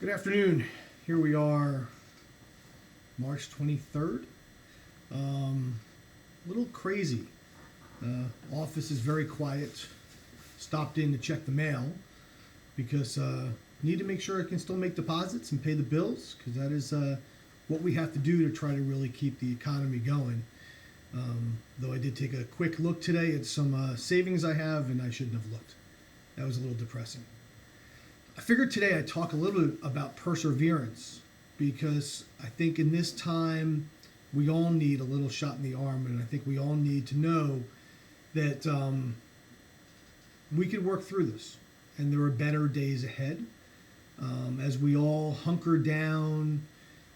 Good afternoon. Here we are, March 23rd. A little crazy. Office is very quiet. Stopped in to check the mail because need to make sure I can still make deposits and pay the bills, because that is what we have to do to try to really keep the economy going. Though I did take a quick look today at some savings I have, and I shouldn't have looked. That was a little depressing. I figured today I'd talk a little bit about perseverance, because I think in this time we all need a little shot in the arm, and I think we all need to know that we can work through this, and there are better days ahead. As we all hunker down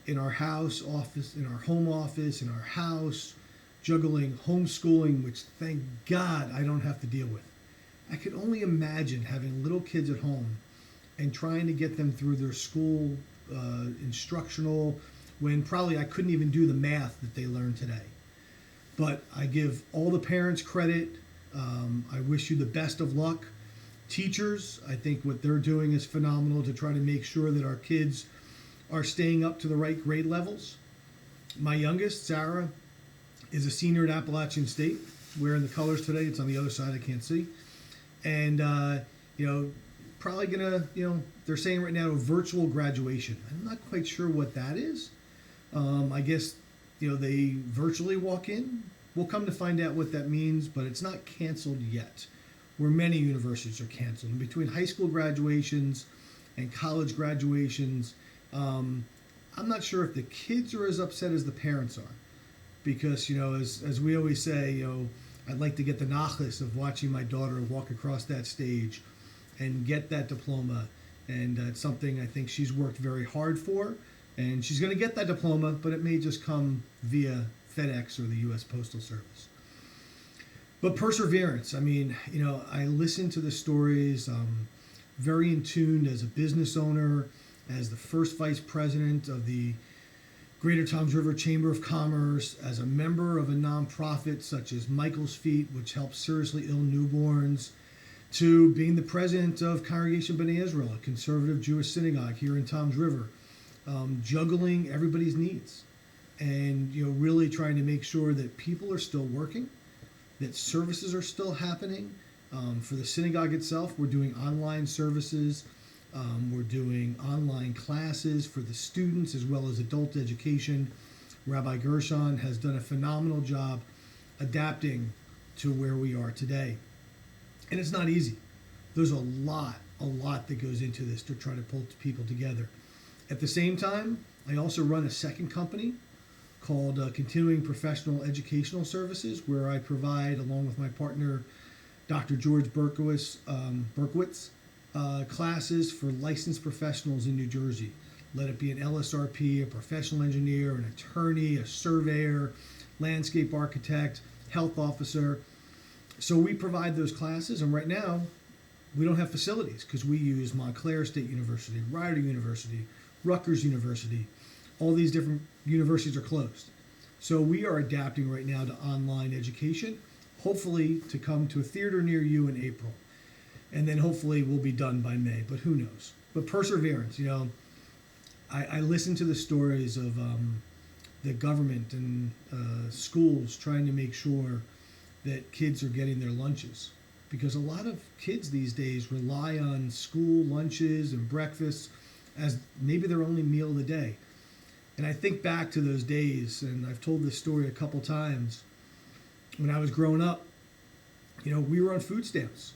in our house office, in our home office, in our house, juggling homeschooling, which thank God I don't have to deal with. I could only imagine having little kids at home and trying to get them through their school instructional, when probably I couldn't even do the math that they learned today. But I give all the parents credit. I wish you the best of luck. Teachers, I think what they're doing is phenomenal to try to make sure that our kids are staying up to the right grade levels. My youngest, Sarah, is a senior at Appalachian State. Wearing the colors today. It's on the other side. I can't see. And, probably gonna, they're saying right now a virtual graduation. I'm not quite sure what that is. I guess, they virtually walk in. We'll come to find out what that means, but it's not canceled yet, where many universities are canceled. And between high school graduations and college graduations, I'm not sure if the kids are as upset as the parents are, because, as we always say, I'd like to get the nachas of watching my daughter walk across that stage and get that diploma. And it's something I think she's worked very hard for. And she's going to get that diploma, but it may just come via FedEx or the U.S. Postal Service. But perseverance, I listen to the stories, very in tune as a business owner, as the first vice president of the Greater Toms River Chamber of Commerce, as a member of a nonprofit such as Michael's Feet, which helps seriously ill newborns, to being the president of Congregation B'nai Israel, a conservative Jewish synagogue here in Toms River, juggling everybody's needs, and really trying to make sure that people are still working, that services are still happening. For the synagogue itself, we're doing online services. We're doing online classes for the students as well as adult education. Rabbi Gershon has done a phenomenal job adapting to where we are today. And it's not easy. There's a lot that goes into this to try to pull people together. At the same time, I also run a second company called Continuing Professional Educational Services, where I provide, along with my partner, Dr. George Berkowitz, classes for licensed professionals in New Jersey. Let it be an LSRP, a professional engineer, an attorney, a surveyor, landscape architect, health officer. So we provide those classes, and right now we don't have facilities because we use Montclair State University, Rider University, Rutgers University. All these different universities are closed. So we are adapting right now to online education, hopefully to come to a theater near you in April. And then hopefully we'll be done by May, but who knows? But perseverance, I listen to the stories of the government and schools trying to make sure that kids are getting their lunches, because a lot of kids these days rely on school lunches and breakfasts as maybe their only meal of the day. And I think back to those days, and I've told this story a couple times. When I was growing up, we were on food stamps.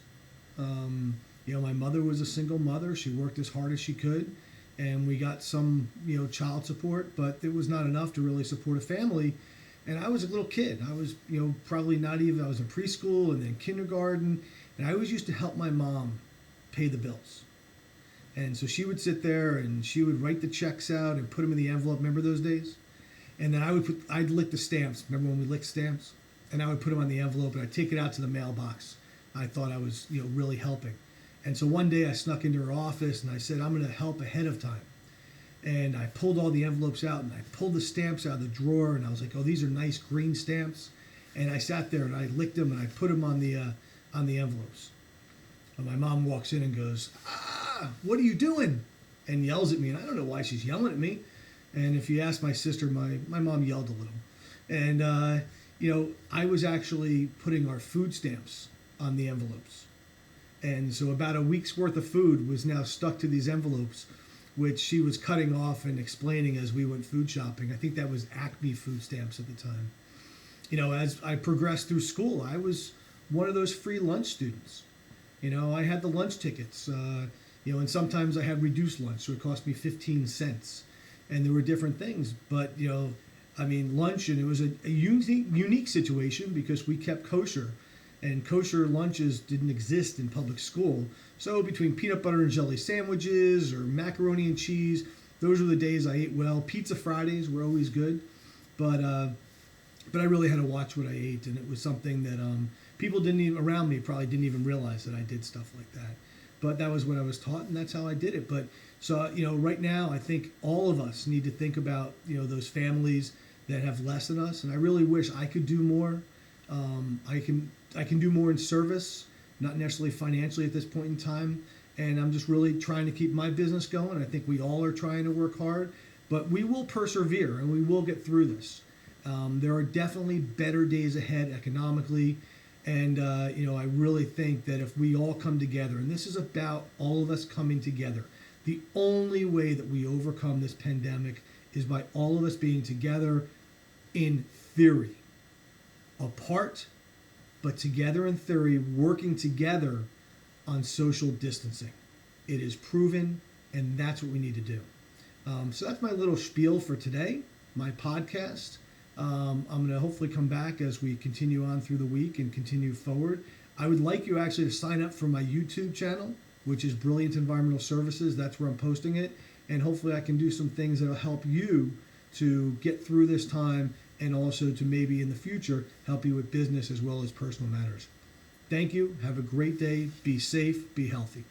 My mother was a single mother. She worked as hard as she could, and we got some, child support, but it was not enough to really support a family. And I was a little kid. I was, probably not even, I was in preschool and then kindergarten. And I always used to help my mom pay the bills. And so she would sit there and she would write the checks out and put them in the envelope. Remember those days? And then I'd lick the stamps. Remember when we licked stamps? And I would put them on the envelope and I'd take it out to the mailbox. I thought I was, really helping. And so one day I snuck into her office and I said, I'm going to help ahead of time. And I pulled all the envelopes out and I pulled the stamps out of the drawer, and I was like, oh, these are nice green stamps. And I sat there and I licked them and I put them on the envelopes. And my mom walks in and goes, what are you doing? and yells at me, and I don't know why she's yelling at me. And if you ask my sister, my mom yelled a little. And, I was actually putting our food stamps on the envelopes. And so about a week's worth of food was now stuck to these envelopes, which she was cutting off and explaining as we went food shopping. I think that was Acme food stamps at the time. As I progressed through school, I was one of those free lunch students. I had the lunch tickets, and sometimes I had reduced lunch, so it cost me 15 cents. And there were different things, but, lunch, and it was a unique situation because we kept kosher, and kosher lunches didn't exist in public school. So between peanut butter and jelly sandwiches or macaroni and cheese, those were the days I ate well. Pizza Fridays were always good, but I really had to watch what I ate, and it was something that people around me probably didn't even realize that I did stuff like that. But that was what I was taught, and that's how I did it. But so, right now, I think all of us need to think about, those families that have less than us. And I really wish I could do more. I can do more in service, not necessarily financially at this point in time. And I'm just really trying to keep my business going. I think we all are trying to work hard, but we will persevere and we will get through this. There are definitely better days ahead economically. And, I really think that if we all come together, and this is about all of us coming together, the only way that we overcome this pandemic is by all of us being together in theory, apart, but together in theory, working together on social distancing. It is proven, and that's what we need to do. So that's my little spiel for today, my podcast. I'm going to hopefully come back as we continue on through the week and continue forward. I would like you actually to sign up for my YouTube channel, which is Brilliant Environmental Services. That's where I'm posting it. And hopefully I can do some things that will help you to get through this time and also to maybe in the future help you with business as well as personal matters. Thank you. Have a great day. Be safe. Be healthy.